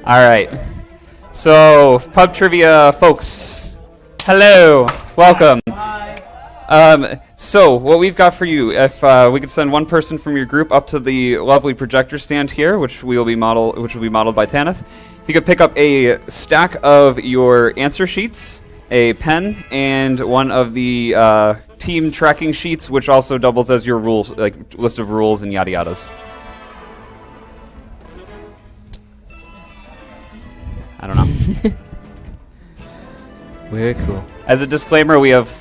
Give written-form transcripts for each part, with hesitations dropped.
All right. So, pub trivia folks, hello, welcome. So what we've got for you, if we could send one person from your group up to the lovely projector stand here, which will be modeled by Tanith. If you could pick up a stack of your answer sheets, a pen, and one of the team tracking sheets, which also doubles as your rules, like list of rules and yada yadas. I don't know. Very cool. As a disclaimer, we have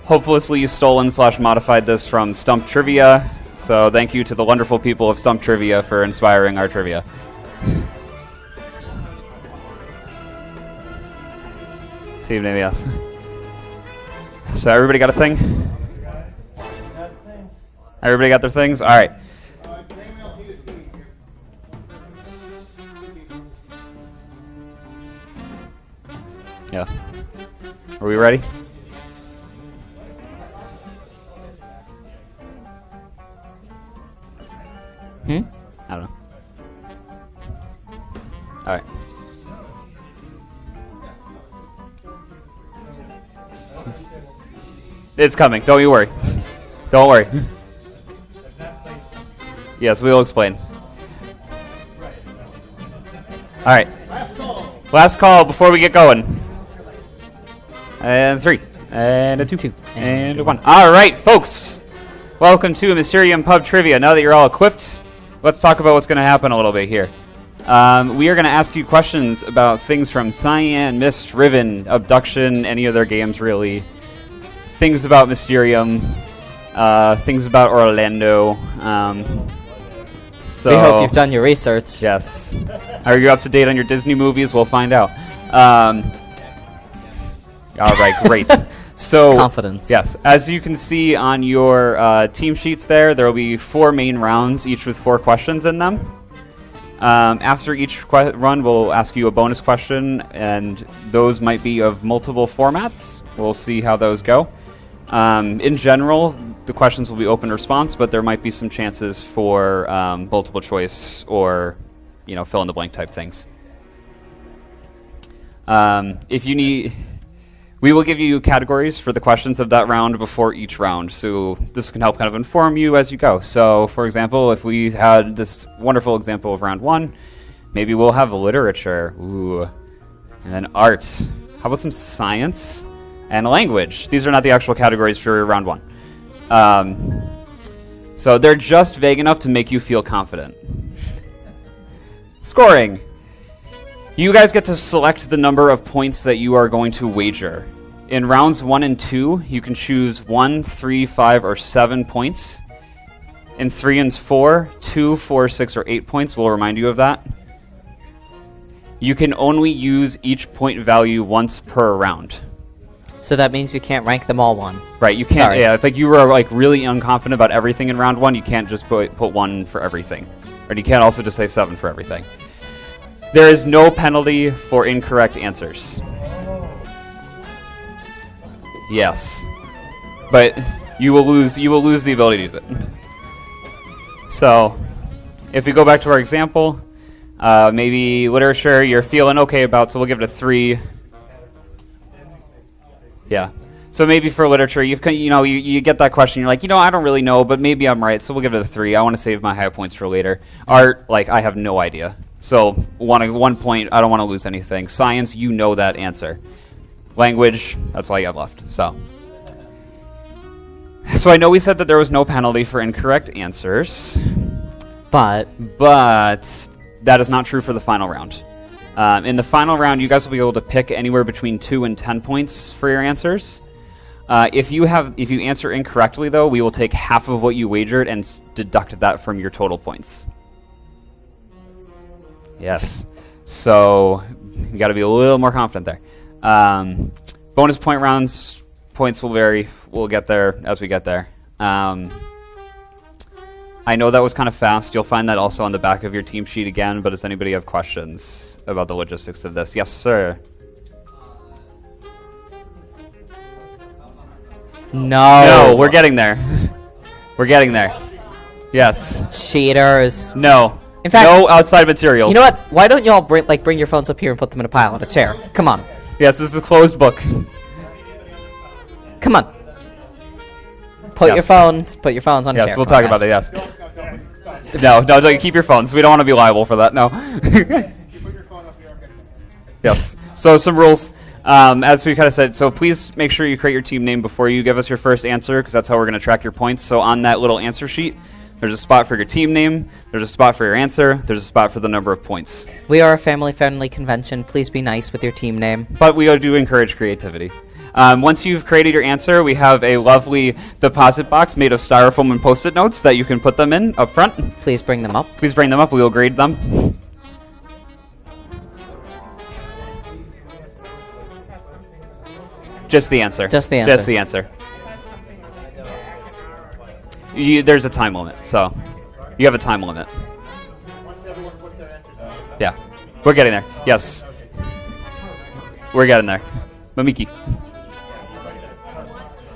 hopelessly stolen/modified this from Stump Trivia, so thank you to the wonderful people of Stump Trivia for inspiring our trivia. See if anybody else. So everybody got a thing? Everybody got their things? All right. Yeah. Are we ready? I don't know. All right. It's coming. Don't you worry. Don't worry. Yes, we will explain. All right. Last call before we get going. And 3. And a 2. And a 1. All right, folks. Welcome to Mysterium Pub Trivia. Now that you're all equipped, let's talk about what's going to happen a little bit here. We are going to ask you questions about things from Cyan, Myst, Riven, Obduction, any of their games really. Things about Mysterium, things about Orlando. So we hope you've done your research. Yes. Are you up to date on your Disney movies? We'll find out. All right, great. So confidence. Yes, as you can see on your team sheets there will be 4 main rounds, each with 4 questions in them. After each run, we'll ask you a bonus question, and those might be of multiple formats. We'll see how those go. In general, the questions will be open response, but there might be some chances for multiple choice or, fill in the blank type things. If you need, we will give you categories for the questions of that round before each round, so this can help kind of inform you as you go. So, for example, if we had this wonderful example of round 1, maybe we'll have literature, and then art. How about some science and language? These are not the actual categories for round 1. So they're just vague enough to make you feel confident. Scoring. You guys get to select the number of points that you are going to wager. In rounds 1 and 2, you can choose 1, 3, 5, or 7 points. In 3 and 4, 2, 4, 6, or 8 points. We'll remind you of that. You can only use each point value once per round. So that means you can't rank them all 1. Right, you can't. Sorry. Yeah, if you were really unconfident about everything in round 1, you can't just put 1 for everything. Or you can't also just say 7 for everything. There is no penalty for incorrect answers. Yes, but you will lose the ability to do it. So, if we go back to our example, maybe literature you're feeling okay about, so we'll give it a 3. Yeah. So maybe for literature, you get that question, you're like, I don't really know, but maybe I'm right, so we'll give it a 3. I want to save my high points for later. Art, I have no idea. So 1 point, I don't want to lose anything. Science, that answer. Language, that's all you have left. So I know we said that there was no penalty for incorrect answers. But that is not true for the final round. In the final round, you guys will be able to pick anywhere between 2 and 10 points for your answers. If you answer incorrectly, though, we will take half of what you wagered and deduct that from your total points. Yes. So you got to be a little more confident there. Bonus point rounds, points will vary. We'll get there as we get there. I know that was kind of fast. You'll find that also on the back of your team sheet again, but does anybody have questions about the logistics of this? Yes, sir. No, we're getting there. We're getting there. Yes. Cheaters. No. In fact, no outside materials. you know what? Why don't y'all bring your phones up here and put them in a pile on a chair? Come on. Yes, this is a closed book. Come on. Put your phones on a chair. Yes, we'll Come talk on, about it, guys. yes. No, keep your phones. We don't want to be liable for that, no. Yes. So some rules. As we kind of said, so please make sure you create your team name before you give us your first answer, because that's how we're going to track your points. So on that little answer sheet, there's a spot for your team name, there's a spot for your answer, there's a spot for the number of points. We are a family-friendly convention. Please be nice with your team name. But we do encourage creativity. Once you've created your answer, we have a lovely deposit box made of styrofoam and Post-it notes that you can put them in up front. Please bring them up. Please bring them up. We will grade them. Just the answer. Just the answer. Just the answer. There's a time limit, so you have a time limit. Yeah, we're getting there. Yes, we're getting there. Mamiki.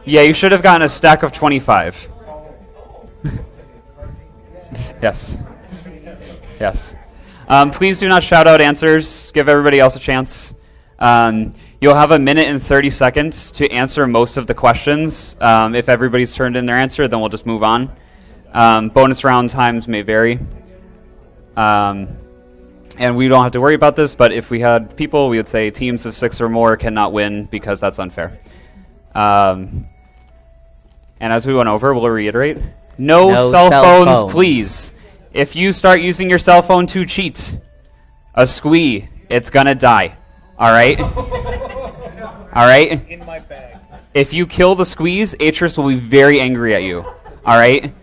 Yeah, you should have gotten a stack of 25. Yes. Yes. Please do not shout out answers. Give everybody else a chance. You'll have a minute and 30 seconds to answer most of the questions. If everybody's turned in their answer, then we'll just move on. Bonus round times may vary. And we don't have to worry about this, but if we had people, we would say teams of 6 or more cannot win because that's unfair. And as we went over, we'll reiterate. No cell phones, please. If you start using your cell phone to cheat, a squee, it's gonna die. All right? All right? In my bag. If you kill the squeeze, Atris will be very angry at you. All right?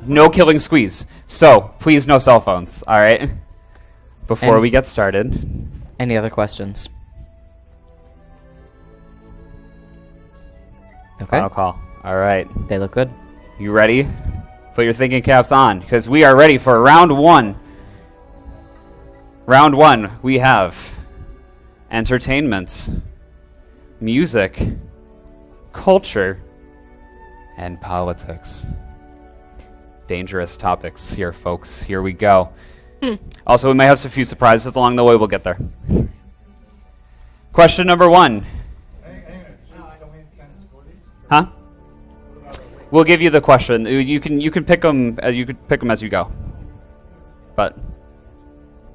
No killing squeeze. So, please no cell phones. All right? Before we get started. Any other questions? Okay. Final call. All right. They look good. You ready? Put your thinking caps on, because we are ready for round one. Round one, we have entertainment, music, culture, and politics. Dangerous topics here, folks. Here we go. Also, we may have some few surprises along the way. We'll get there. Question number one. Huh? We'll give you the question. You can pick them. You could pick them as you go. But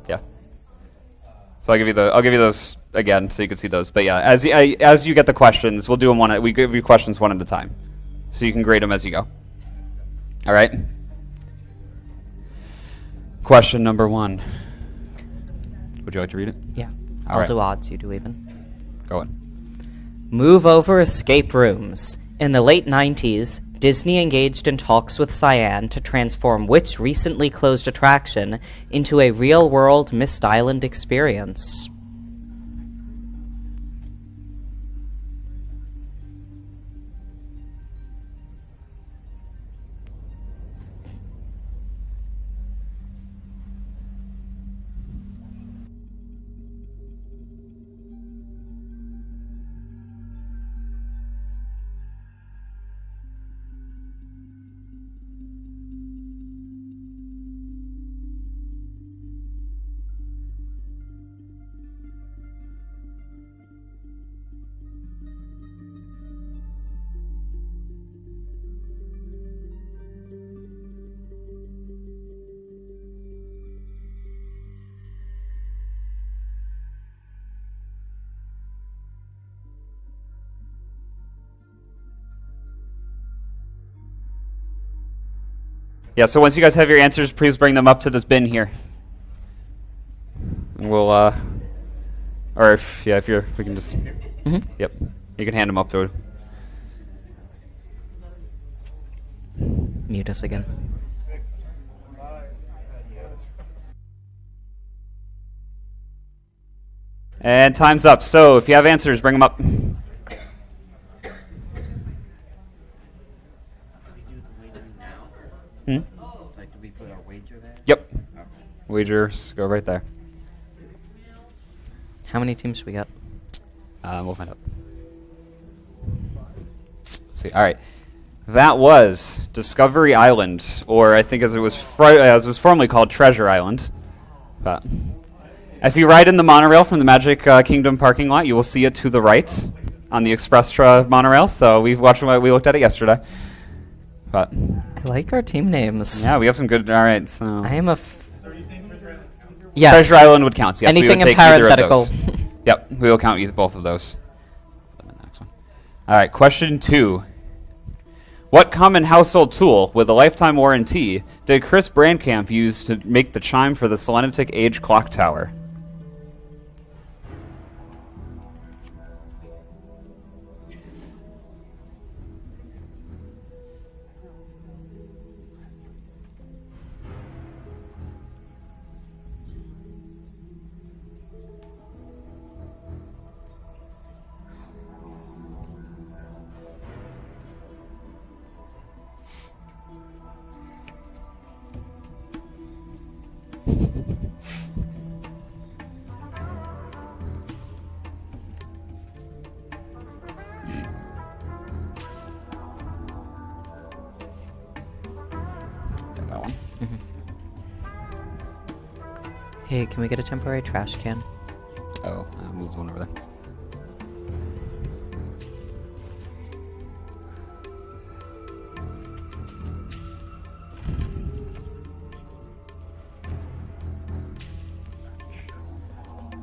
yeah. So I'll give you those again, so you can see those. But yeah, as you get the questions, we'll do them one. We give you questions one at a time, so you can grade them as you go. All right. Question number one. Would you like to read it? Yeah. All I'll right. do odds, you do even. Go on. Move over escape rooms. In the late 90s, Disney engaged in talks with Cyan to transform which recently closed attraction into a real-world Myst Island experience? Yeah, so once you guys have your answers, please bring them up to this bin here. And we'll, or if we can just, yep, you can hand them up to Mute us again. And time's up. So if you have answers, bring them up. Like, do we put our wager there? Yep. Wagers go right there. How many teams we got? We'll find out. Let's see. All right. That was Discovery Island, or I think as it was formerly called Treasure Island. But if you ride in the monorail from the Magic Kingdom parking lot, you will see it to the right on the Express monorail. So we looked at it yesterday. But I like our team names. yeah, we have some good. All right, so I am a. Yes. Treasure Island would count. Yes, Anything we would in take either of parenthetical. those. Yep, we will count both of those. Next one. All right, question 2. What common household tool with a lifetime warranty did Chris Brandkamp use to make the chime for the Selenitic Age clock tower? Got that one. Hey, can we get a temporary trash can? Oh, I moved one over there.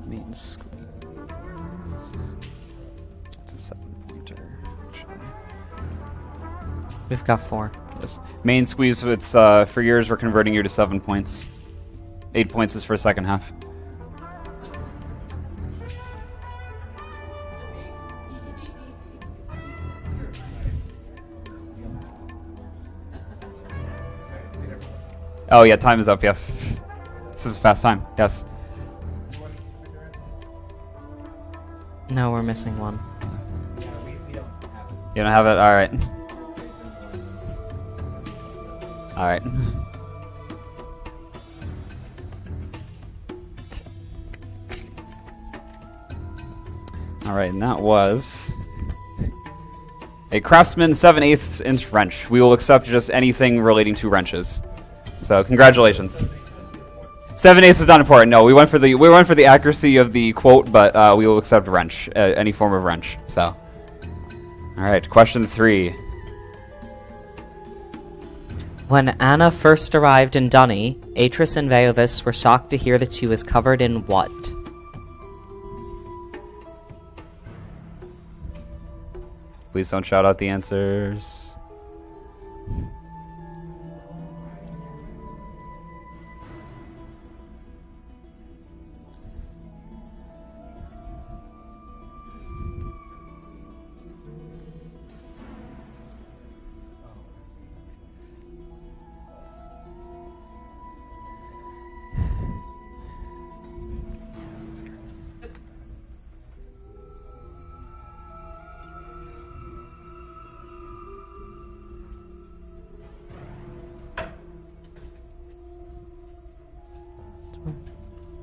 Main squeeze. It's a 7-pointer. We've got 4. Yes. Main squeeze. It's for years we're converting you to 7 points. 8 points is for second half. Oh yeah, time is up. Yes, this is a fast time. Yes. No, we're missing one. You don't have it. All right. All right. All right, and that was a Craftsman 7/8 inch wrench. We will accept just anything relating to wrenches. So congratulations. 7/8 is not important. No, we went for the accuracy of the quote, but we will accept wrench, any form of wrench. So, all right, question 3. When Anna first arrived in Dunny, Atris and Veovis were shocked to hear that she was covered in what? Please don't shout out the answers.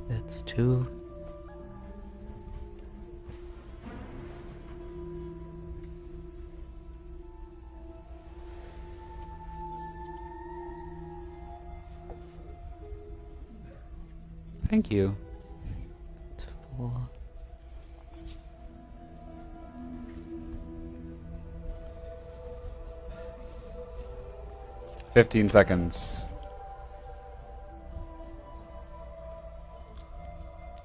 It's 2. Thank you. It's 4. 15 seconds.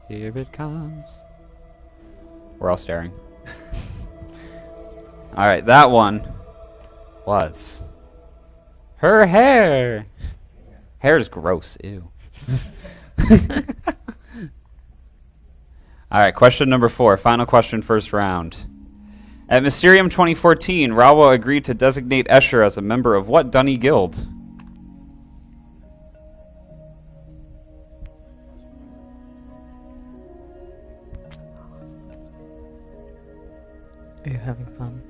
Here it comes. We're all staring. All right, that one was her hair. Hair is gross. Ew. All right, question number 4. Final question, first round. At Mysterium 2014, Rawa agreed to designate Escher as a member of what Dunny guild? Are you having fun?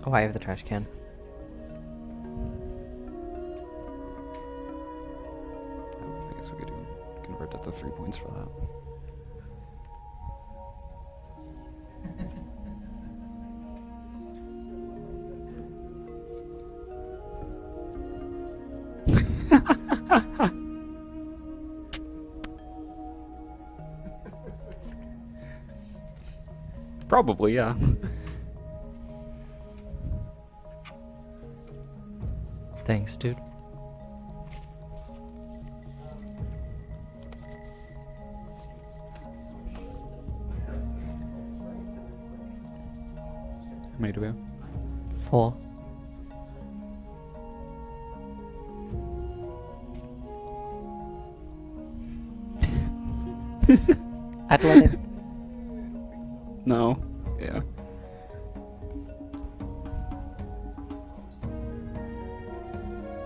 Oh, I have the trash can. I guess we could convert that to 3 points for that. Probably, yeah. Thanks, dude. How many do we have? 4. Athletic. No. Yeah.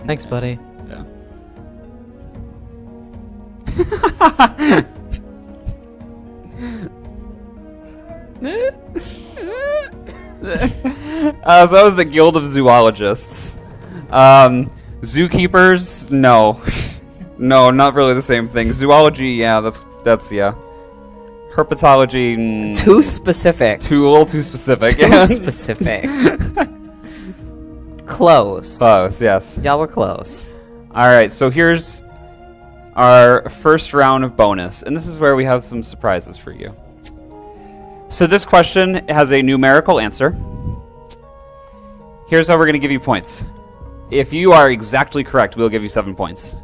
Thanks, buddy. Yeah. So that was the Guild of Zoologists. Zookeepers, no. No, not really the same thing. Zoology, yeah, that's yeah. Herpetology, Too specific. a little too specific. Too specific. Close. Close, yes. Y'all were close. Alright, so here's our first round of bonus, and this is where we have some surprises for you. So this question has a numerical answer. Here's how we're going to give you points. If you are exactly correct, we'll give you 7 points.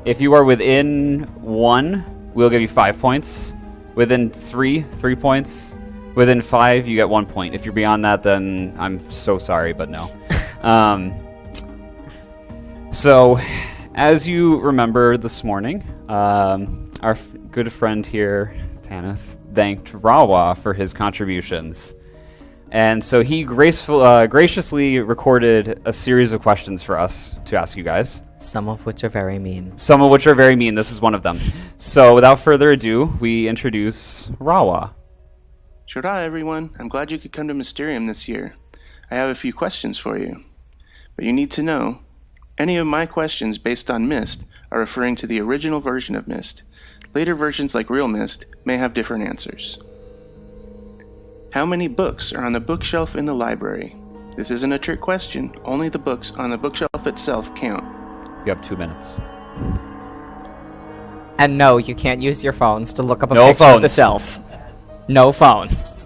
If you are within 1, we'll give you 5 points. Within 3 points. Within 5, you get 1 point. If you're beyond that, then I'm so sorry, but no. So, as you remember this morning, our good friend here, Tanith, thanked Rawa for his contributions. And so he graciously recorded a series of questions for us to ask you guys. Some of which are very mean. Some of which are very mean. This is one of them. So without further ado, we introduce Rawa. Shura, everyone. I'm glad you could come to Mysterium this year. I have a few questions for you. But you need to know, any of my questions based on Myst are referring to the original version of Myst. Later versions like Real Myst may have different answers. How many books are on the bookshelf in the library? This isn't a trick question. Only the books on the bookshelf itself count. You have 2 minutes. And no, you can't use your phones to look up a No picture of the phones. shelf. No phones.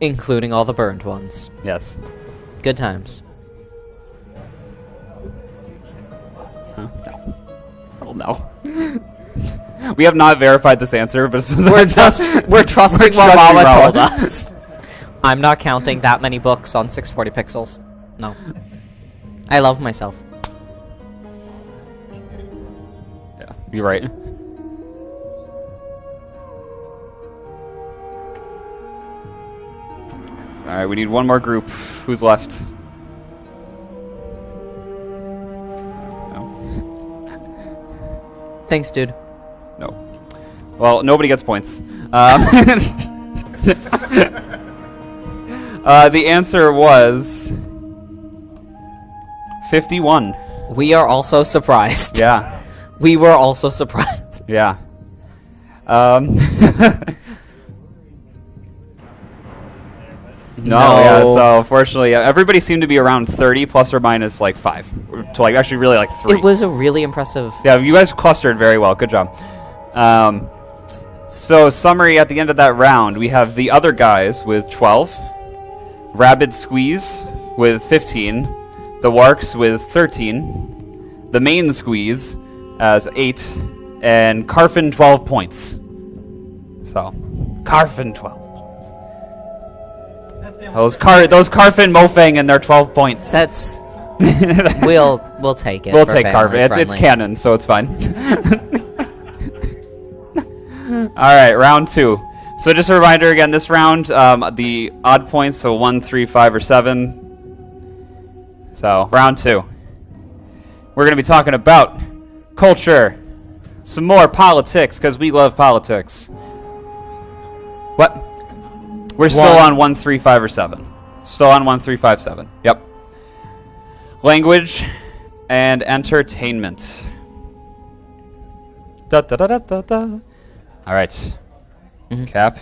Including all the burned ones. Yes. Good times. Huh? No. Oh, no. We have not verified this answer, but We're trusting what trusting Rawa Rawa. told us. I'm not counting that many books on 640 pixels. No. I love myself. Yeah, you're right. Alright, we need one more group. Who's left? No. Thanks, dude. No. Well, nobody gets points. The answer was 51. We are also surprised. Yeah. We were also surprised. Yeah. No, yeah, so unfortunately, everybody seemed to be around 30 plus or minus like 5. To like actually really like 3. It was a really impressive... Yeah, you guys clustered very well. Good job. So summary at the end of that round, we have the other guys with 12. Rabid Squeeze with 15, the Warks with 13, the Main Squeeze as 8, and Carfin 12 points. So, Carfin 12 points. Those Carfin Mofang and their 12 points. That's we'll take it. We'll for take family Carfin. It's friendly. canon, so it's fine. All right, round 2. So just a reminder again, this round, the odd points, so 1, 3, 5, or 7. So, round 2. We're going to be talking about culture, some more politics, because we love politics. What? We're still on 1, 3, 5, or 7. Still on 1, 3, 5, 7. Yep. Language and entertainment. Da da da da da da. All right. Cap,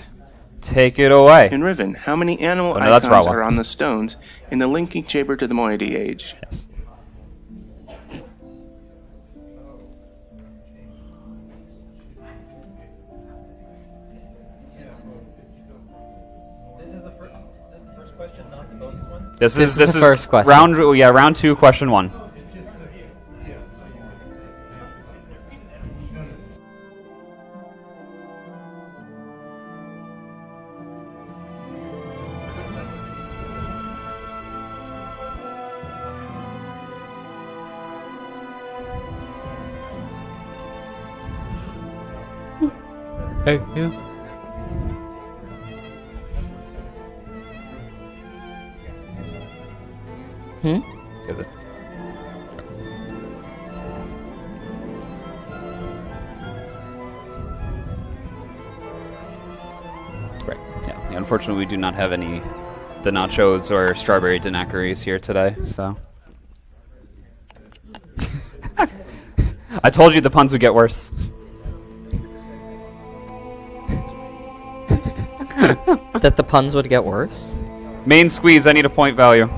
take it away. In Riven, how many animal no, that's icons Rawa. are on the stones in the linking chamber to the moiety age? Yes. This is the first question. Round 2, question 1. Hey, yeah. Hmm? Yeah, this is- Right. Yeah. Unfortunately, we do not have any nachos or strawberry daiquiris here today, so. I told you the puns would get worse. That the puns would get worse? Main Squeeze, I need a point value.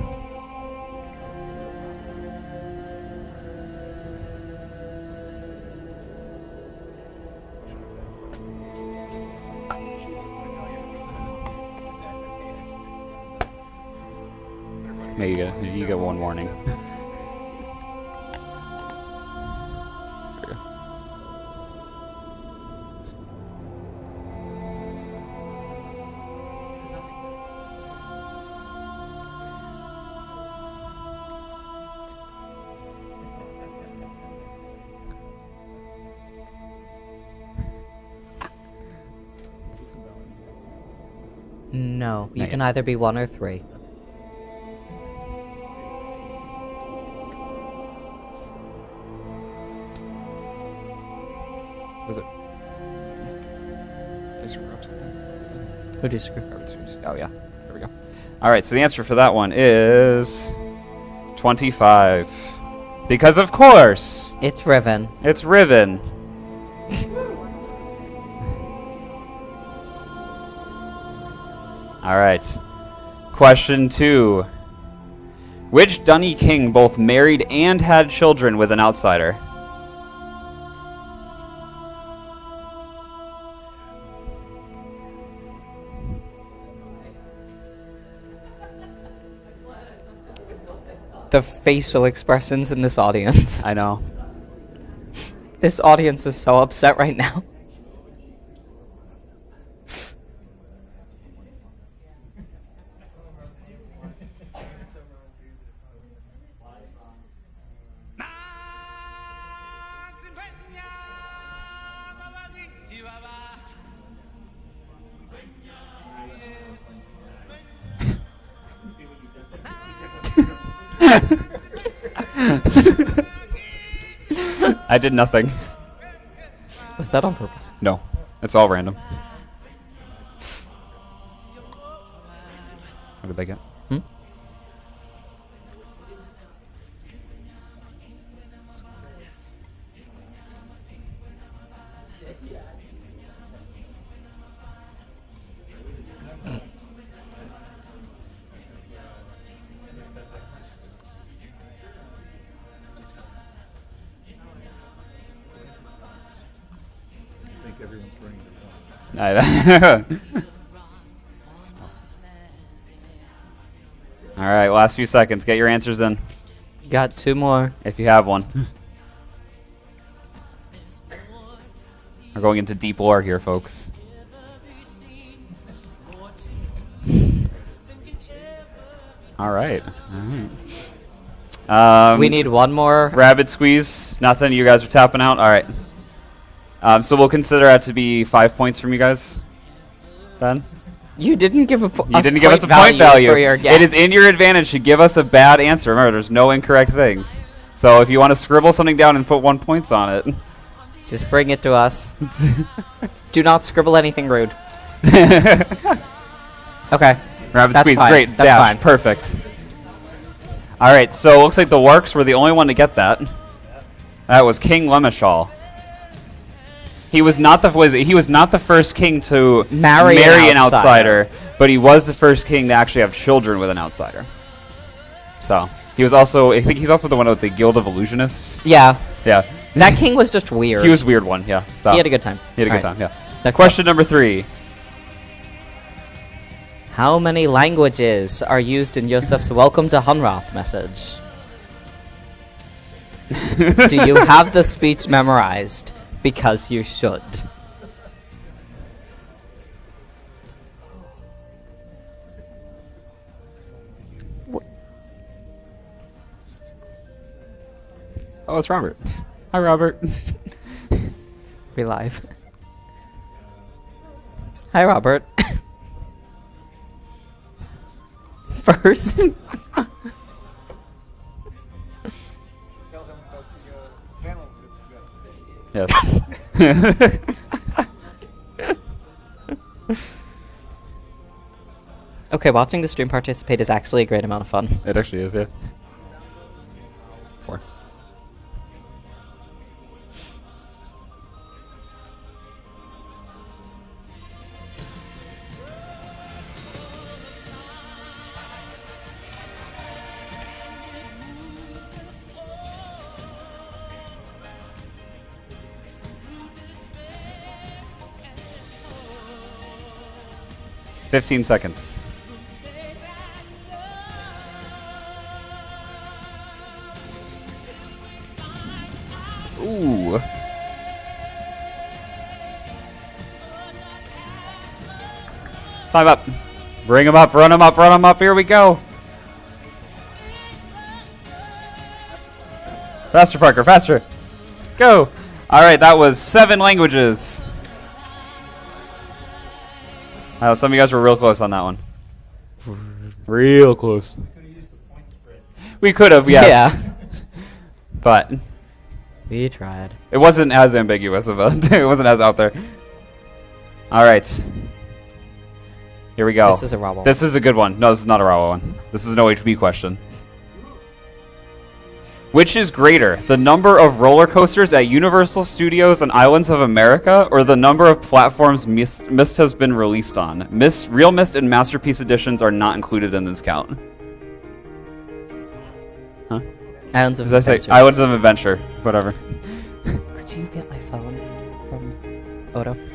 There you get one warning. There we go. No, you Not can yet. either be 1 or 3. Was it? I screwed up something. Who do you screw? Oh yeah, there we go. All right, so the answer for that one is 25, because of course It's Riven. it's Riven. All right, question 2. Which Dunny king both married and had children with an outsider? The facial expressions in this audience. I know. This audience is so upset right now. I did nothing. Was that on purpose? No, it's all random. What did I get? Hmm? All All right, last few seconds. Get your answers in, Got 2 more. if you have one. We're going into deep lore here, folks. All right. We need 1 more. Rabbit squeeze. Nothing. You guys are tapping out. All right. So we'll consider that to be 5 points from you guys. Then You didn't give you didn't give us a point value. for your guess. It is in your advantage to give us a bad answer. Remember, there's no incorrect things. So if you want to scribble something down and put 1 point on it. Just bring it to us. Do not scribble anything rude. Okay. Rabbit That's squeeze. fine. Great. That's Dash. fine. Perfect. All right. So it looks like the Works were the only one to get that. That was King Lemishal. He was not the first king to Marry an outsider, but he was the first king to actually have children with an outsider. So he was also, I think he's also the one with the Guild of Illusionists. Yeah. Yeah, That king was just weird. he was a weird one. Yeah, so He had a good time. He had a good Alright. time. Yeah. Next Question number 3. How many languages are used in Yosef's Welcome to Hunroth message? Do you have the speech memorized? Because you should. Oh, it's Robert. Hi, Robert. Be live. Hi, Robert. First. Yes. Okay, watching the stream participate is actually a great amount of fun. It actually is. Yeah. 4. Fifteen seconds. Ooh. Time up. Bring him up, run him up, run him up. Here we go. Faster, Parker, faster. Go. All right, that was 7 languages. Some of you guys were real close on that one. Real close. We could have, yes. Yeah. But We tried. it wasn't as ambiguous of a. It wasn't as out there. All right. Here we go. This is a raw one. This is a good one. No, this is not a raw one. This is an OHB question. Which is greater, the number of roller coasters at Universal Studios and Islands of America, or the number of platforms Myst has been released on? Real Myst and Masterpiece editions are not included in this count. Huh? Islands of Did I say Adventure. Islands of Adventure? Whatever. Could you get my phone from Odo? Can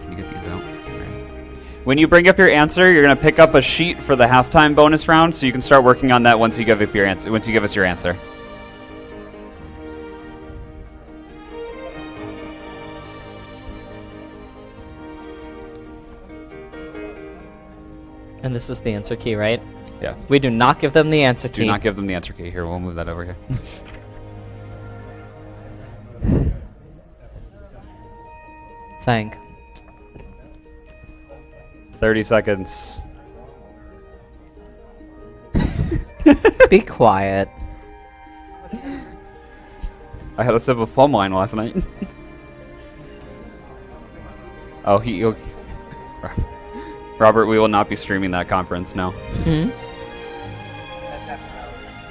you get these out? When you bring up your answer, you're going to pick up a sheet for the halftime bonus round, so you can start working on that once you give up your answer. Once you give us your answer. And this is the answer key, right? Yeah. We do not give them the answer key. Do not give them the answer key. Here, we'll move that over here. Thank. 30 seconds. Be quiet. I had a sip of plum wine last night. Oh, Robert, we will not be streaming that conference now. Hmm?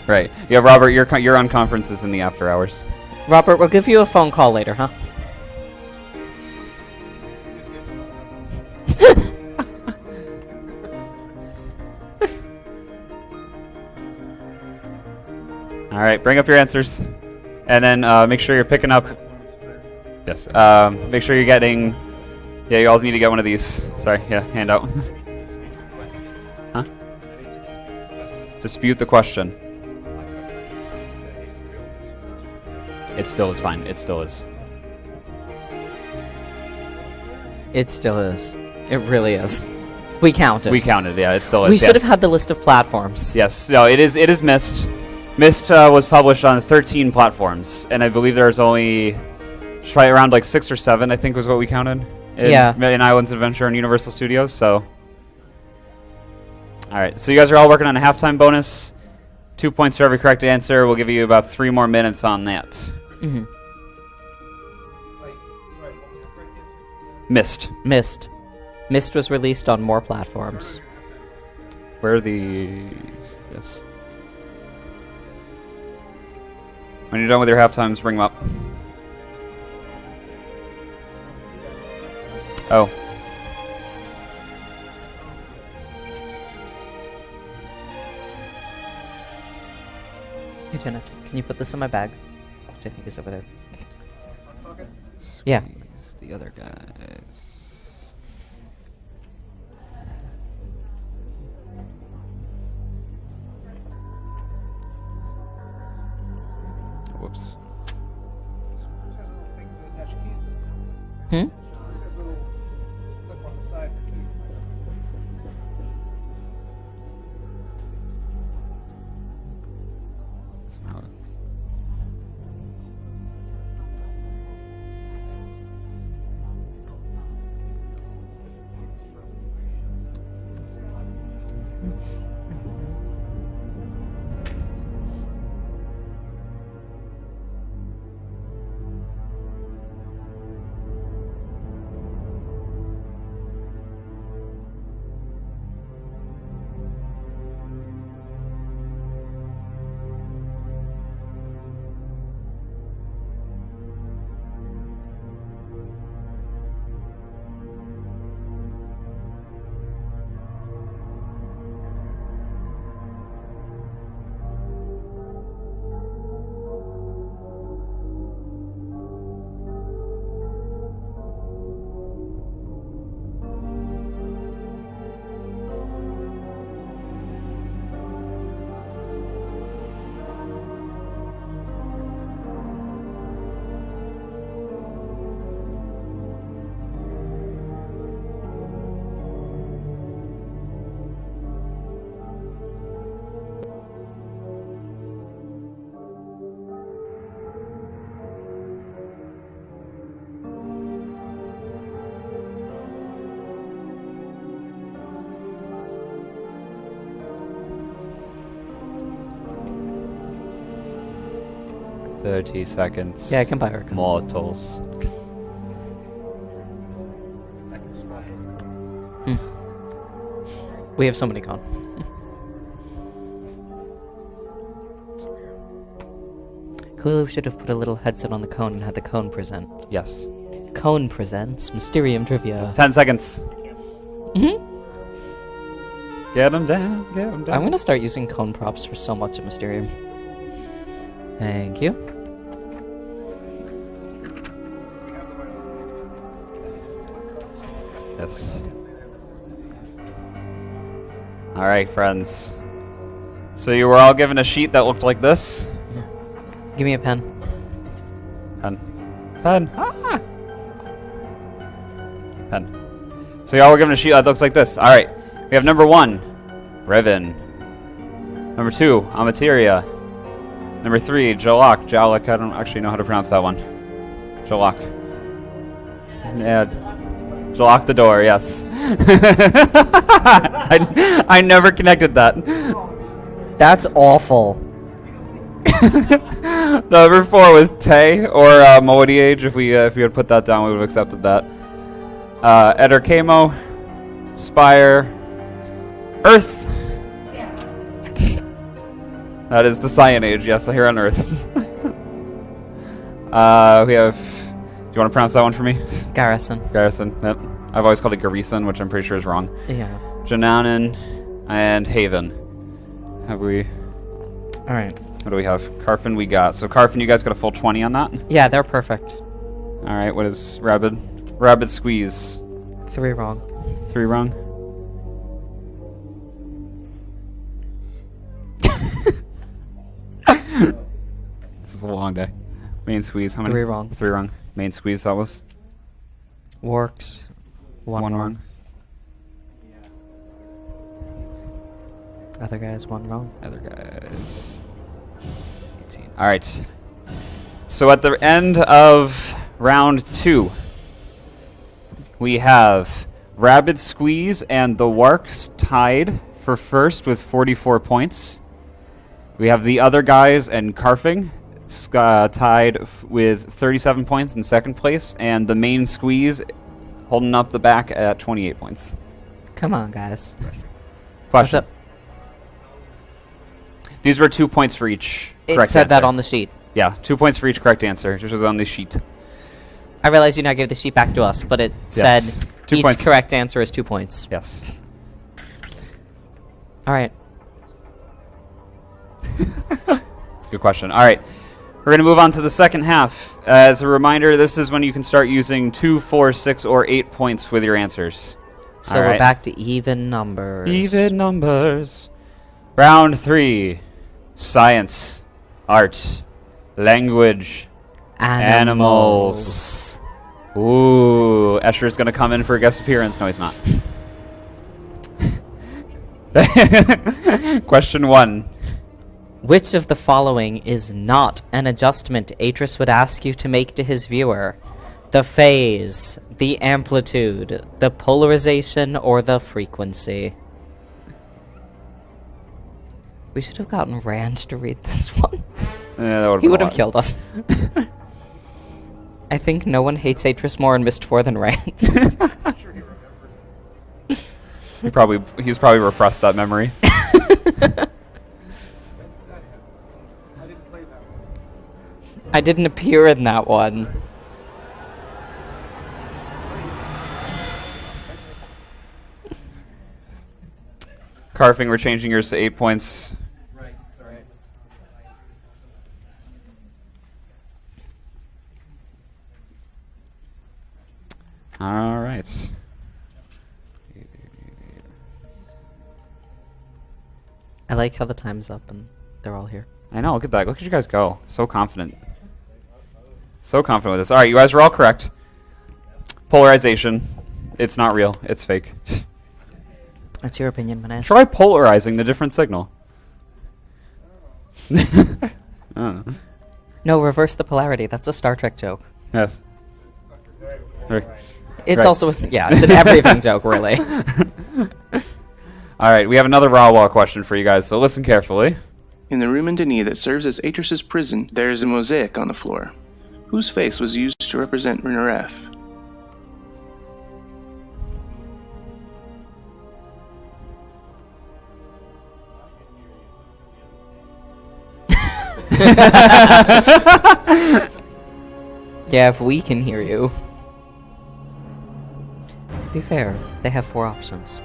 Right. Yeah, Robert, you're on conferences in the after hours. Robert, we'll give you a phone call later, huh? All right, bring up your answers, and then make sure you're picking up. Yes. Make sure you're getting Yeah, you all need to get one of these. Sorry, yeah, hand out. Huh? Dispute the question. It still is fine. It still is. It still is. It really is. We counted. We counted, yeah, it still is. We should have yes. had the list of platforms. Yes, no, it is Myst. Myst was published on 13 platforms, and I believe there's only right around like 6 or 7, I think was what we counted. In Islands Adventure and Universal Studios, so. Alright, so you guys are all working on a halftime bonus. 2 points for every correct answer. We'll give you about 3 more minutes on that. Mm-hmm. Myst. Myst. Myst was released on more platforms. Where are these? Yes. When you're done with your halftimes, bring them up. Oh. Hey, Jenna, can you put this in my bag? Which I think is over there. Yeah. The other guys. Whoops. Hmm? Somehow. "30 seconds. Yeah, I can buy her. Mortals." We have so many gone. Clearly we should have put a little headset on the cone and had the cone present. Yes. Cone presents Mysterium Trivia. 10 seconds. Mm-hmm. Get them down, get them down. I'm gonna start using cone props for so much of Mysterium. Thank you. Yes. Alright, friends. So you were all given a sheet that looked like this. Give me a pen. Pen. Pen. Ah! Pen. So y'all were given a sheet that looks like this. Alright. We have number 1, Riven. Number 2, Amateria. Number 3, Jolok. Jolok, I don't actually know how to pronounce that one. Jolok. Yeah. Jolok the door, yes. I never connected that. That's awful. Number 4 was Tay, or Moody Age. If we had put that down, we would have accepted that. Eder Kamo, Spire, Earth. That is the Cyan Age, yes, here on Earth. We have... Do you want to pronounce that one for me? Garrison. Garrison, yep. I've always called it Garrison, which I'm pretty sure is wrong. Yeah. Jananan and Haven. Have we... Alright. What do we have? Carfin we got. So Carfin, you guys got a full 20 on that? Yeah, they're perfect. Alright, what is Rabid? Rabid Squeeze. 3 wrong. 3 wrong. This is a long day. Main squeeze. How many? 3 wrong. 3 wrong. Main squeeze. That was Works. 1 wrong. Other guys 1 wrong. Other guys. 18. All right. So at the end of round 2, we have Rabid Squeeze and the Warks tied for first with 44 points. We have the other guys and Carfing tied with 37 points in second place, and the main squeeze holding up the back at 28 points. Come on, guys. Question. What's up? These were 2 points for each It correct said answer. that on the sheet. Yeah, 2 points for each correct answer, which was on the sheet. I realize you now gave the sheet back to us, but it Yes. said 2 each points. correct answer is 2 points. Yes. All right. That's a good question. All right. We're going to move on to the second half. As a reminder, this is when you can start using 2, 4, 6, or 8 points with your answers. So All we're right. back to even numbers. Even numbers. Round 3. Science. Art. Language. Animals. Ooh. Escher's going to come in for a guest appearance. No, he's not. Question 1. Which of the following is not an adjustment Atris would ask you to make to his viewer? The phase, the amplitude, the polarization, or the frequency? We should have gotten Rand to read this one. Yeah, that He would have been a killed us. I think no one hates Atris more in Myst 4 than Rand. lot. He's probably repressed that memory. I didn't appear in that one. Carfing, we're changing yours to 8 points. Right, sorry. All right. I like how the time's up and they're all here. I know, look at that. Look at you guys go. So confident. So confident with this. All right, you guys are all correct. Polarization. It's not real. It's fake. That's your opinion, Manesh. Try polarizing the different signal. Oh. No, reverse the polarity. That's a Star Trek joke. Yes. Right. It's Right. also, yeah, it's an everything joke, really. All right, we have another raw wall question for you guys, so listen carefully. In the room in Denis that serves as Atris's prison, there is a mosaic on the floor. Whose face was used to represent Rinaref? Yeah, if we can hear you. To be fair, they have 4 options.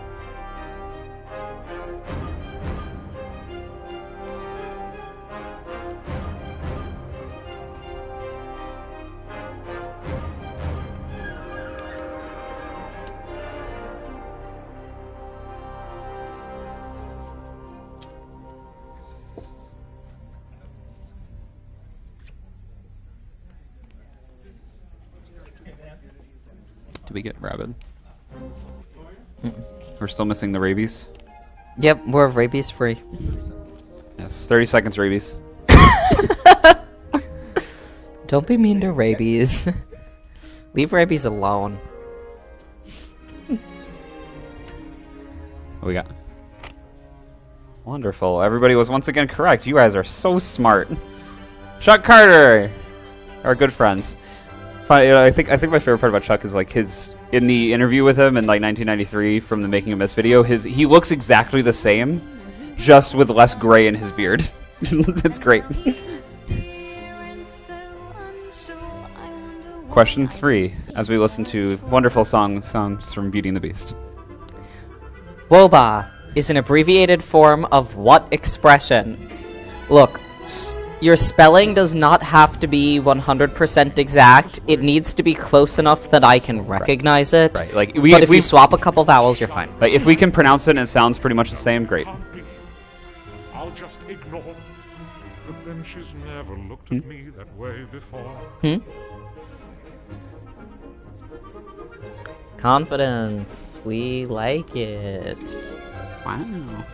Did we get rabid? We're still missing the rabies. Yep, we're rabies free. Yes, 30 seconds rabies. Don't be mean to rabies. Leave rabies alone. What we got? Wonderful. Everybody was once again correct. You guys are so smart. Chuck Carter, our good friends. I think my favorite part about Chuck is like his in the interview with him in like 1993 from the Making a Myst video. He looks exactly the same, just with less gray in his beard. It's great. Question 3, as we listen to wonderful songs from Beauty and the Beast. WOBA is an abbreviated form of what expression? Look, Your spelling does not have to be 100% exact. It needs to be close enough that I can recognize it. Right. Like But if you swap a couple vowels, you're fine. like if we can pronounce it and it sounds pretty much the same, great. I'll just ignore. But then she's never looked at me that way before. Confidence. We like it. Wow.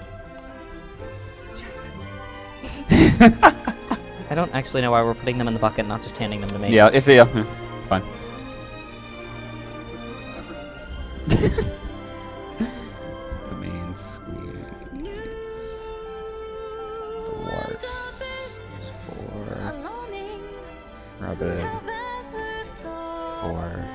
I don't actually know why we're putting them in the bucket, not just handing them to me. Yeah, it's fine. The main squeeze. The warts. Four. Rabbit. Four.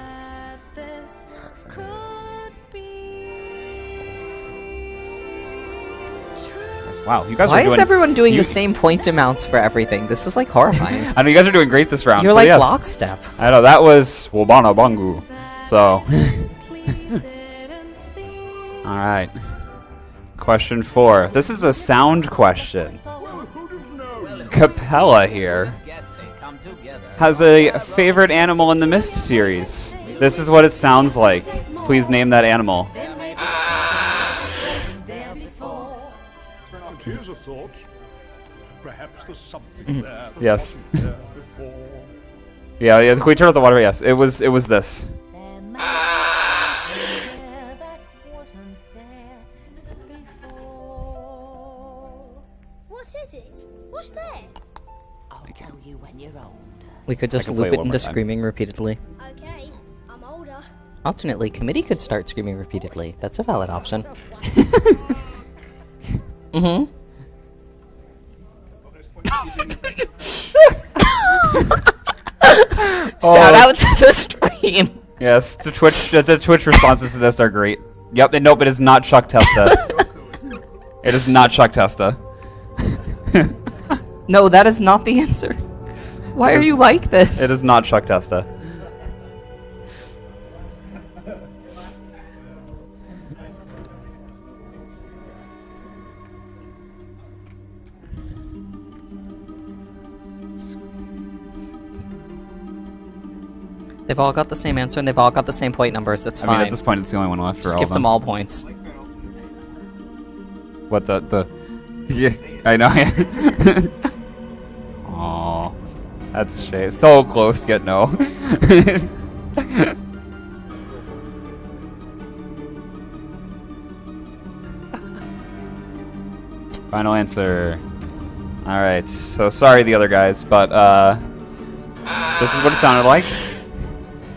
Wow, you guys Why are doing... is everyone doing the same point amounts for everything? This is like horrifying. I know, you guys are doing great this round. You're so like yes. lockstep. I know, that was Wabana Bangu. So... Alright. Question 4. This is a sound question. Capella here has a favorite animal in the Myst series. This is what it sounds like. Please name that animal. Here's a thought. Perhaps there's something there. Yes. There before. Yeah, can we turn off the water? Yes, it was this. What is it? What's there? I'll tell you when you're older. We could just can play loop it it one into more time. screaming repeatedly. Okay, I'm older. Alternately, committee could start screaming repeatedly. That's a valid option. Mm-hmm. Shout out to the stream. Yes, the Twitch responses to this are great. Yep, and nope, it is not Chuck Testa. It is not Chuck Testa. No, that is not the answer. Why are you like this? It is not Chuck Testa. They've all got the same answer and they've all got the same point numbers. It's I fine. mean, at this point, it's the only one left for Just all give of them all points. What the? Yeah, I know. Aw, that's a shame. So close, yet no. Final answer. All right. So sorry, the other guys, but this is what it sounded like.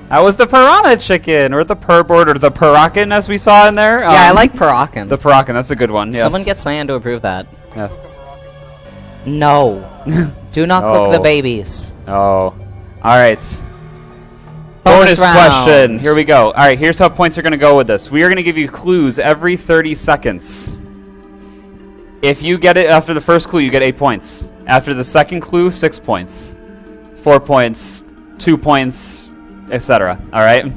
That was the piranha chicken, or the purboard, or the parakin, as we saw in there. Yeah, I like Parakin. the parakin. That's a good one. Yes. Someone get Cyan to approve that. Yes. No. Do not cook the No. babies. Oh. All right. Bonus Bonus question. round. Here we go. All right. Here's how points are going to go with this. We are going to give you clues every 30 seconds. If you get it after the first clue, you get 8 points. After the second clue, 6 points. 4 points, 2 points, etc. All right.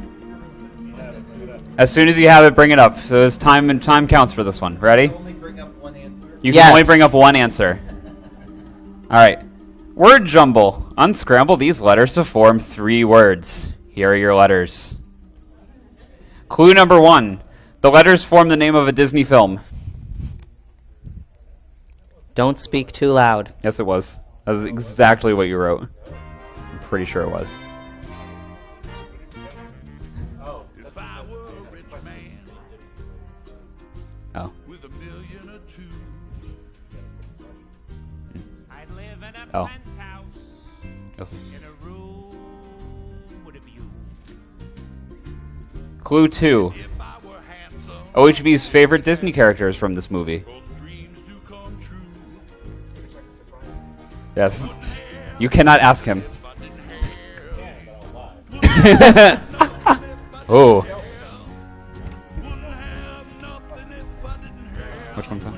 As soon as you have it, bring it up. So there's time, and time counts for this one. Ready? You can only bring up one answer. All right. Word jumble. Unscramble these letters to form 3 words. Here are your letters. Clue number 1. The letters form the name of a Disney film. Don't speak too loud. Yes, it was. That was exactly what you wrote. I'm pretty sure it was. If I were a rich man Oh. with $1 million or $2 million, I'd live in a Oh. penthouse Yes. in a room with a view. Clue 2. If I were handsome, OHB's favorite Disney characters from this movie. those dreams do come true. Yes. You cannot ask him. If I didn't have, Oh. wouldn't have nothing if I didn't have. Which one's that?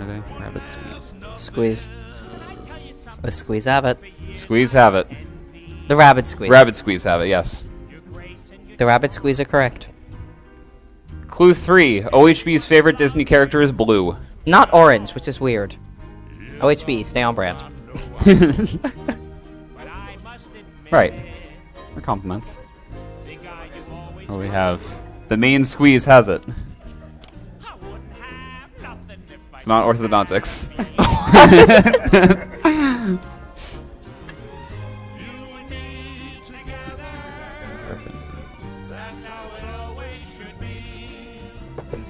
Are they? Rabbit squeeze. Squeeze. The squeeze have it. Squeeze have it. The rabbit squeeze. Rabbit squeeze have it, yes. The rabbit squeeze are correct. Clue 3. OHB's favorite Disney character is blue. Not orange, which is weird. OHB, stay on brand. Right. For compliments. Oh, we have the main squeeze has it. It's not orthodontics.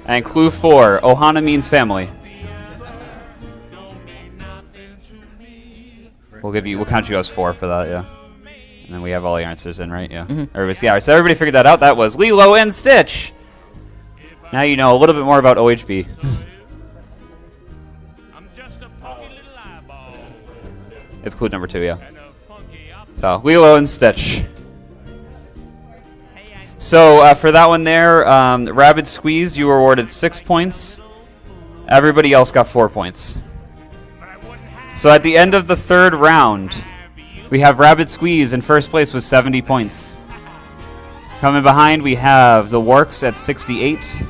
And clue 4, Ohana means family. We'll count you as 4 for that, yeah. And then we have all the answers in, right? Yeah. So everybody figured that out. That was Lilo and Stitch. Now you know a little bit more about OHB. It's clue number 2, yeah. So Lilo and Stitch. So for that one there, Rabid Squeeze, you were awarded 6 points. Everybody else got 4 points. So at the end of the 3rd round, we have Rabid Squeeze in first place with 70 points. Coming behind, we have the Works at 68.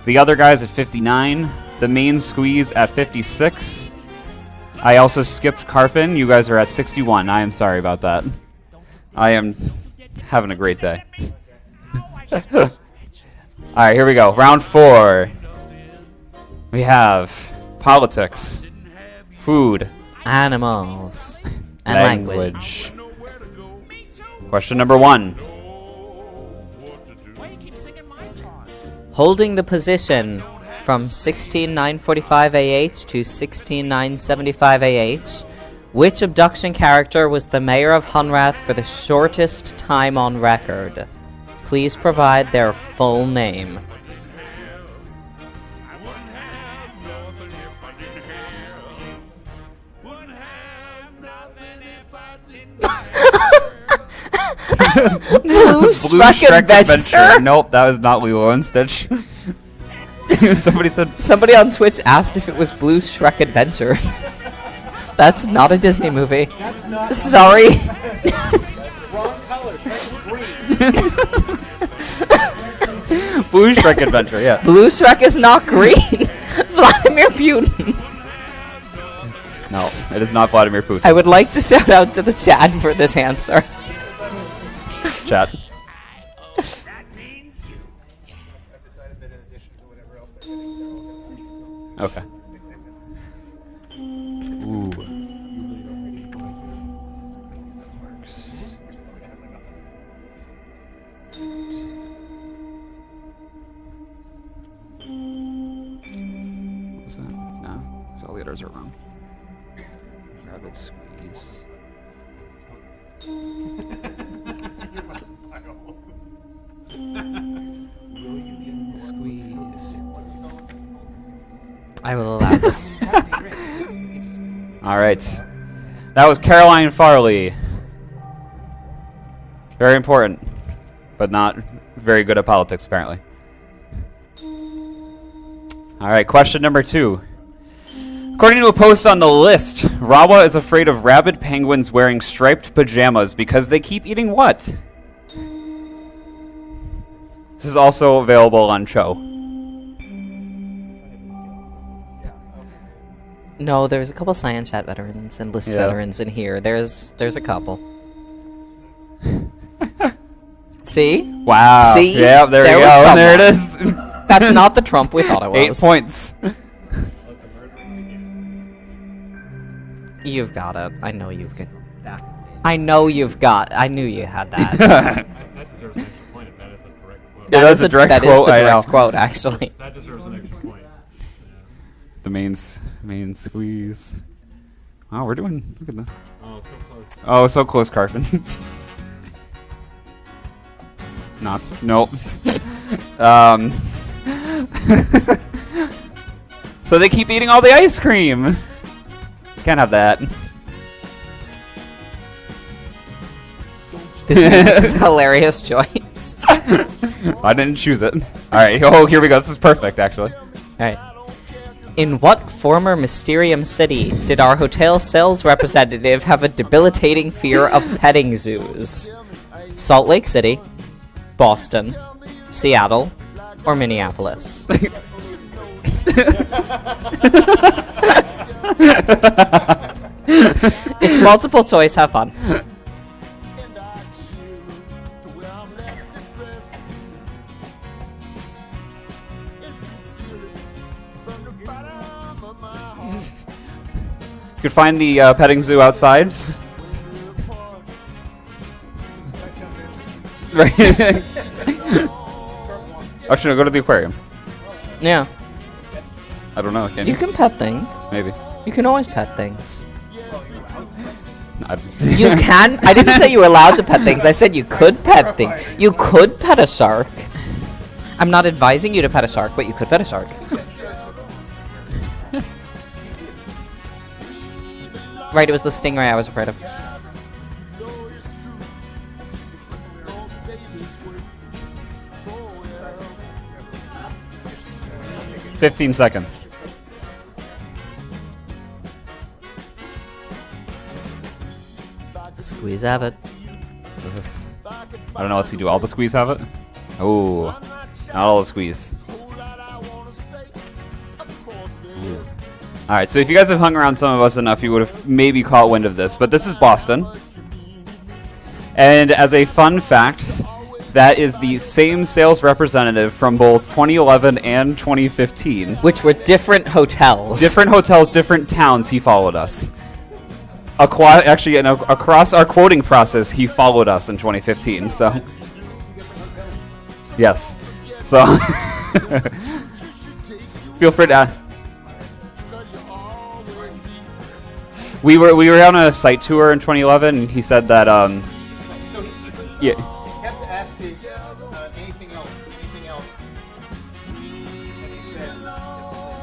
The other guys at 59. The main Squeeze at 56. I also skipped Carfin. You guys are at 61. I am sorry about that. I am having a great day. Alright, here we go. Round 4. We have politics, food, animals, and language. Question number 1. Holding the position from 16945 AH to 16975 AH, which abduction character was the mayor of Hunrath for the shortest time on record? Please provide their full name. Blue Shrek Adventure? Nope, that was not Lilo and Stitch. Somebody on Twitch asked if it was Blue Shrek Adventures. That's not a Disney movie. Sorry. Wrong color. That's green. Blue Shrek Adventure, yeah. Blue Shrek is not green. Vladimir Putin. No, it is not Vladimir Putin. I would like to shout out to the chat for this answer. Chat. Okay. Ooh. What was that? No, all the others are wrong. Rabbit squeeze. Squeeze. I will allow this. All right. That was Caroline Farley. Very important, but not very good at politics, apparently. All right, question number 2. According to a post on the list, Rawa is afraid of rabid penguins wearing striped pajamas because they keep eating what? This is also available on Cho. No, there's a couple Science Chat veterans and list veterans in here. There's a couple. See? Wow. See? Yeah, there we go. There it is. That's not the Trump we thought it was. 8 points. You've got it. I know you've got that. I know you've got. I knew you had that. That deserves an extra point if that is the correct quote. Yeah, that's a direct quote. That is the direct quote, actually. That deserves an extra point. The main squeeze. Wow, we're doing. Look at that. Oh, so close. Oh, so close, Carfin. Not. Nope. So they keep eating all the ice cream. Can't have that. This is a hilarious choice. I didn't choose it. Alright, oh, here we go. This is perfect, actually. Alright. In what former Mysterium city did our hotel sales representative have a debilitating fear of petting zoos? Salt Lake City, Boston, Seattle, or Minneapolis? It's multiple choice. Have fun. You could find the petting zoo outside. Right. Oh, should I go to the aquarium? Yeah. I don't know. Can You can pet things. Maybe. You can always pet things. I- You can? I didn't say you were allowed to pet things. I said you could pet things. You could pet a shark. I'm not advising you to pet a shark, but you could pet a shark. Right, it was the stingray I was afraid of. "15 seconds. Squeeze have it. I don't know. Let's see. Do all the squeeze have it? Oh, not all the squeeze. All right. So if you guys have hung around some of us enough, you would have maybe caught wind of this. But this is Boston, and as a fun fact, that is the same sales representative from both 2011 and 2015. Which were different hotels. Different hotels, different towns. He followed us. Actually, across our quoting process, he followed us in 2015. So, yes. So, feel free to. We were on a site tour in 2011, and he said that So yeah. kept asking anything else, and he said,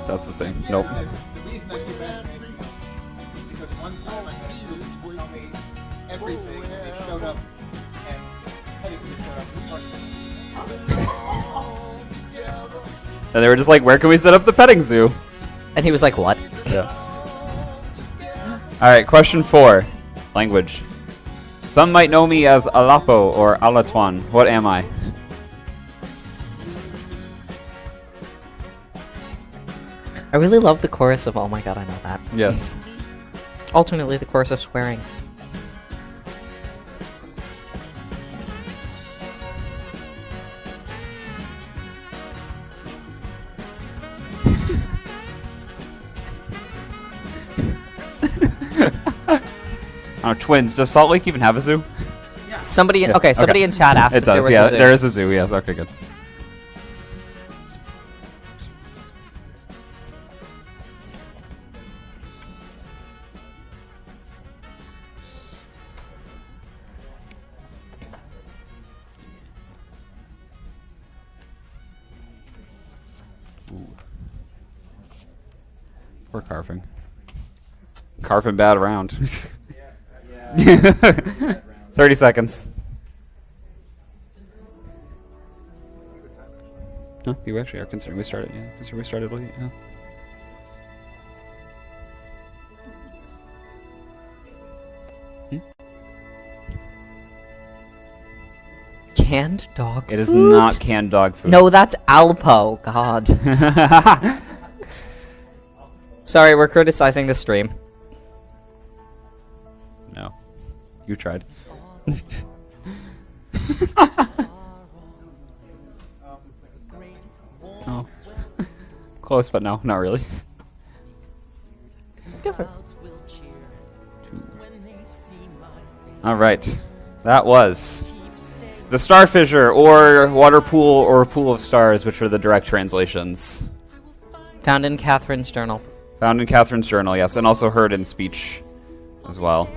That's the same. Nope. the reason I keep asking is because one time I had a group tell me everything, and they showed up, and technically showed up in the parking And they were just like, "Where can we set up the petting zoo?" And he was like, what? Yeah. All right. Question 4. Language. Some might know me as Alapo or Alatuan. What am I? I really love the chorus of, oh my god, I know that. Yes. Alternately, the chorus of swearing. Our twins. Does Salt Lake even have a zoo? Somebody, Yeah, okay, somebody okay. in chat asked It if there does. was Yeah, a zoo. there is a zoo. Yes. Okay. Good. We're carving. Carving bad around. 30 seconds. No, you actually are considering we started. Yeah, considering we started late. Yeah. Canned dog It is food? not canned dog food. No, that's Alpo. God. Sorry, we're criticizing the stream. No. You tried. Oh. Close, but no, not really. All right. That was The Star Fissure, or Water Pool, or Pool of Stars, which are the direct translations. Found in Catherine's journal. Found in Catherine's journal, yes, and also heard in speech as well.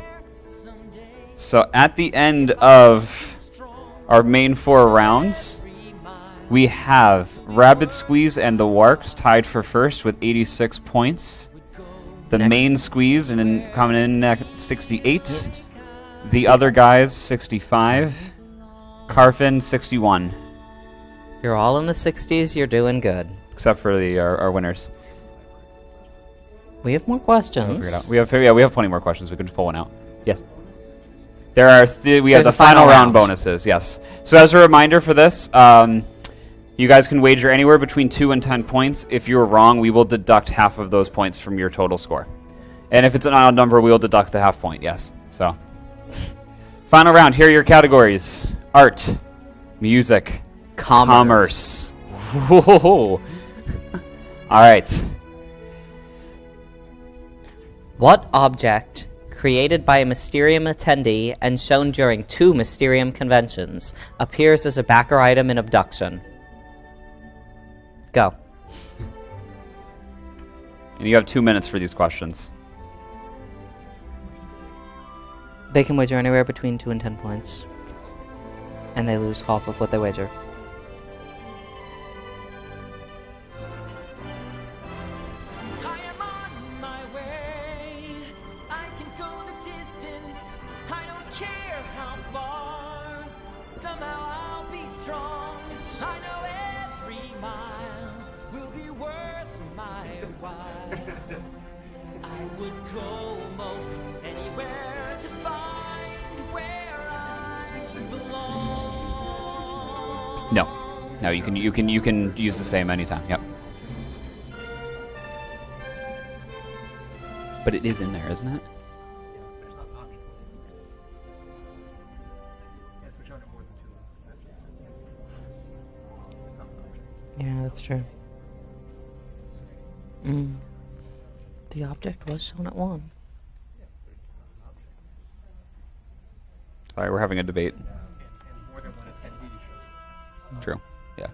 So at the end of our main 4 rounds, we have Rabbit Squeeze and the Warks tied for first with 86 points. The main Squeeze coming in at 68. The other guys, 65. Carfin, 61. You're all in the 60s, you're doing good. Except for our winners. We have more We'll questions. figure it out. We have plenty more questions. We can just pull one out. Yes. There are we have There's the a final final round round. bonuses. Yes. So as a reminder for this, you guys can wager anywhere between 2 and 10 points. If you're wrong, we will deduct half of those points from your total score. And if it's an odd number, we'll deduct the half point, yes. So, final round. Here are your categories. Art, music, commerce. Whoa. All right. What object, created by a Mysterium attendee and shown during 2 Mysterium conventions, appears as a backer item in Obduction? Go. And you have 2 minutes for these questions. They can wager anywhere between 2 and 10 points. And they lose half of what they wager. I am on my way. I can go the distance. I don't care how far. Somehow I'll be strong. I know every mile will be worth my while. I would go most anywhere to find where I belong. No, you can use the same anytime. Yep. But it is in there, isn't it? Yeah, that's true. The object was shown at 1. Sorry, we're having a debate. True. Yeah.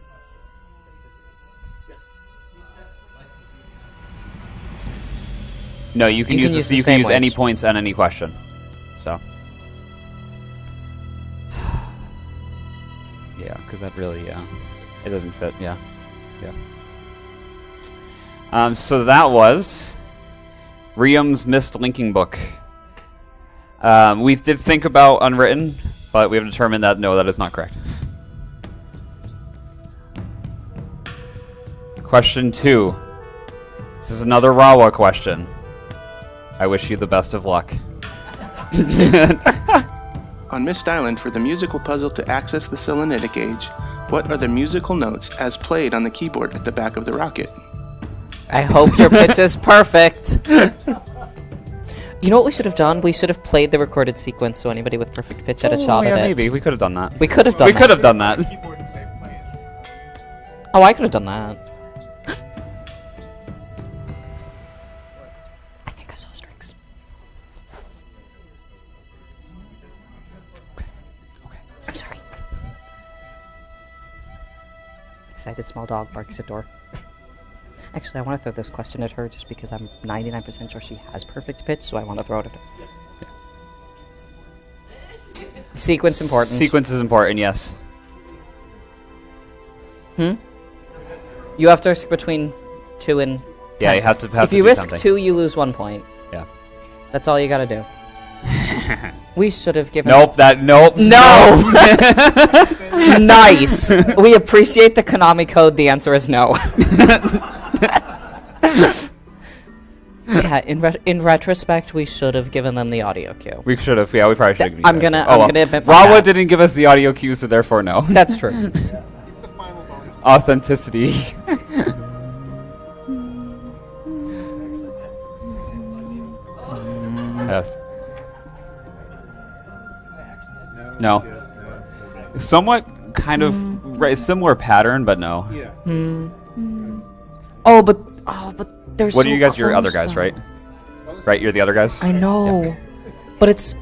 No, you can use this. You can use any points on any question. So. Yeah, because that really, it doesn't fit. Yeah. So that was Riam's Myst linking book. We did think about unwritten, but we have determined that no, that is not correct. Question 2. This is another Rawa question. I wish you the best of luck. On Myst Island, for the musical puzzle to access the selenitic gauge, what are the musical notes as played on the keyboard at the back of the rocket? I hope your pitch is perfect. You know what we should have done? We should have played the recorded sequence so anybody with perfect pitch had a shot at it. Maybe. We could have done that. We could have done that. We could have done that. Oh, I could have done that. I think I saw strings. Okay. I'm sorry. Excited small dog barks at door. Actually, I want to throw this question at her just because I'm 99% sure she has perfect pitch, so I want to throw it at her. Yeah. Sequence important. Sequence is important, yes. You have to risk between 2 and 10. Yeah, you have to If you do risk something. 2, you lose 1 point. Yeah. That's all you gotta do. We should have given... Nope, nope. No! Nice! We appreciate the Konami code, the answer is no. Yeah, in retrospect, we should have given them the audio cue. We should have, yeah, we probably should have. I'm gonna admit my Rawa bad. didn't give us the audio cue, so therefore no. That's true. It's a final bonus. Authenticity. Yes. No. Somewhat kind of similar pattern, but no. Yeah. Oh, but they're so What are you guys? You're close, other guys, though. right? Right, you're the other guys? I know. But it's...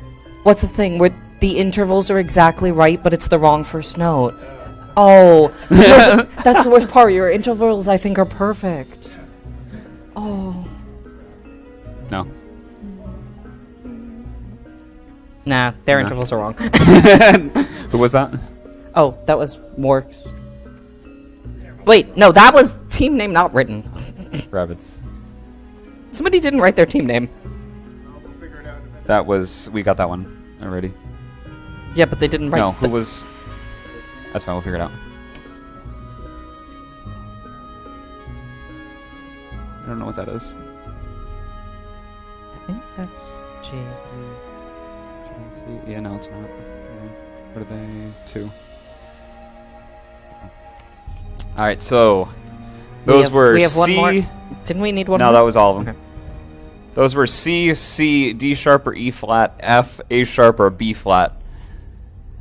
What's the thing? Where the intervals are exactly right, but it's the wrong first note. Oh. No, that's the worst part. Your intervals, I think, are perfect. Oh. No. Nah, their intervals are wrong. Who was that? Oh, that was Morks. Wait, no, that was team name not written. Rabbits. Somebody didn't write their team name. That was... We got that one already. Yeah, but they didn't write... No, who was... That's fine, we'll figure it out. I don't know what that is. I think that's J. Yeah, no, it's not. What are they? 2. Alright, so... Those were we have C... one more. Didn't we need one No, more? that was all of them. Okay. Those were C, C, D sharp or E flat, F, A sharp or B flat.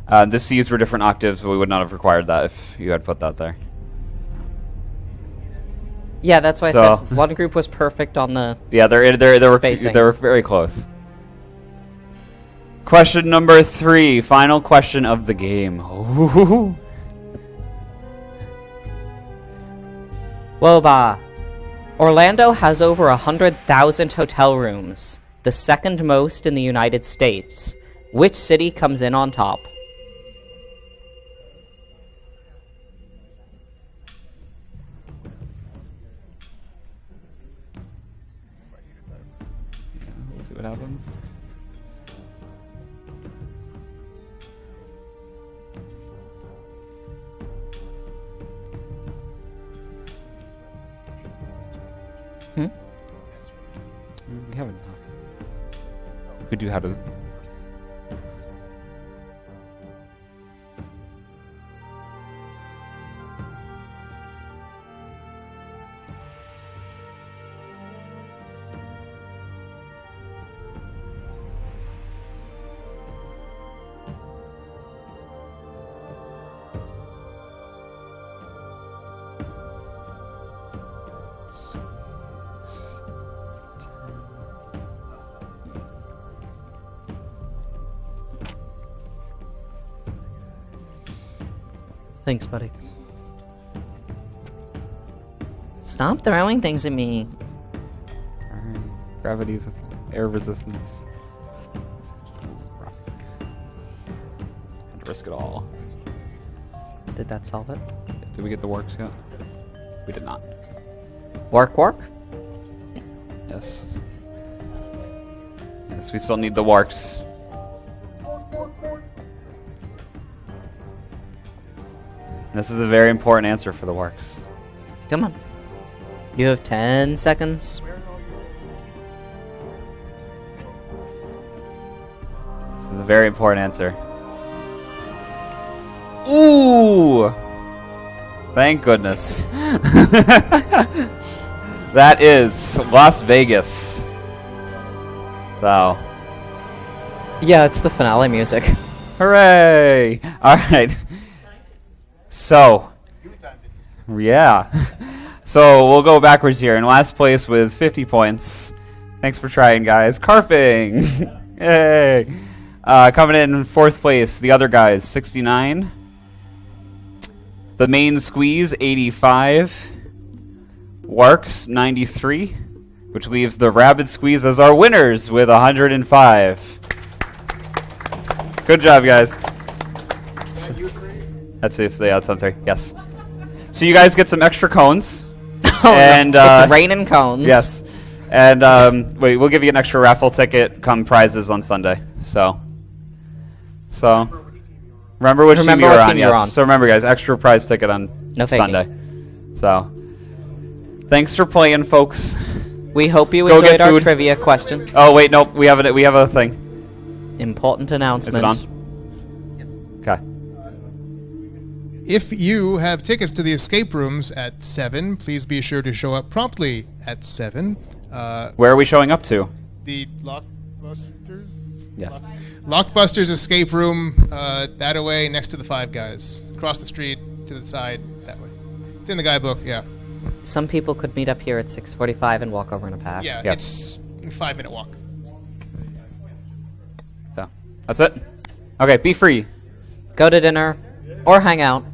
The C's were different octaves, but we would not have required that if you had put that there. Yeah, that's why I So- said one group was perfect on the... Yeah, they Spacing. were very close. Question number 3, final question of the game. Ooh. Woba. Orlando has over 100,000 hotel rooms, the second most in the United States. Which city comes in on top? We'll see what happens. We haven't. We do have a. Thanks, buddy. Stop throwing things at me. Alright. Gravity's air resistance. Had to risk it all. Did that solve it? Did we get the works yet? We did not. Work, work? Yes. Yes, we still need the works. This is a very important answer for the works. Come on. You have 10 seconds. This is a very important answer. Ooh! Thank goodness. That is Las Vegas. So. Yeah, it's the finale music. Hooray! Alright. So. Yeah. So we'll go backwards here. In last place with 50 points. Thanks for trying, guys. Carfing! Yay! Coming in fourth place, the other guys, 69. The main squeeze, 85. Works, 93. Which leaves the rabid squeeze as our winners with 105. Good job, guys. That's it. Yeah, that's sorry. Yes. So you guys get some extra cones. And It's raining cones. yes. And wait, we'll give you an extra raffle ticket come prizes on Sunday. So remember which team you were on. Yes. So remember, guys, extra prize ticket on No faking. Sunday. So thanks for playing, folks. We hope you Go enjoyed get our food. trivia question. Oh wait, nope. We have a thing. Important Is announcement. it on? Okay. If you have tickets to the escape rooms at 7, please be sure to show up promptly at 7. Where are we showing up to? The Lockbusters? Yeah. Lockbusters escape room, that away next to the Five Guys. Across the street, to the side, that way. It's in the guidebook, yeah. Some people could meet up here at 6:45 and walk over in a pack. Yeah, Yep. it's a 5-minute walk. So that's it. Okay, be free. Go to dinner or hang out.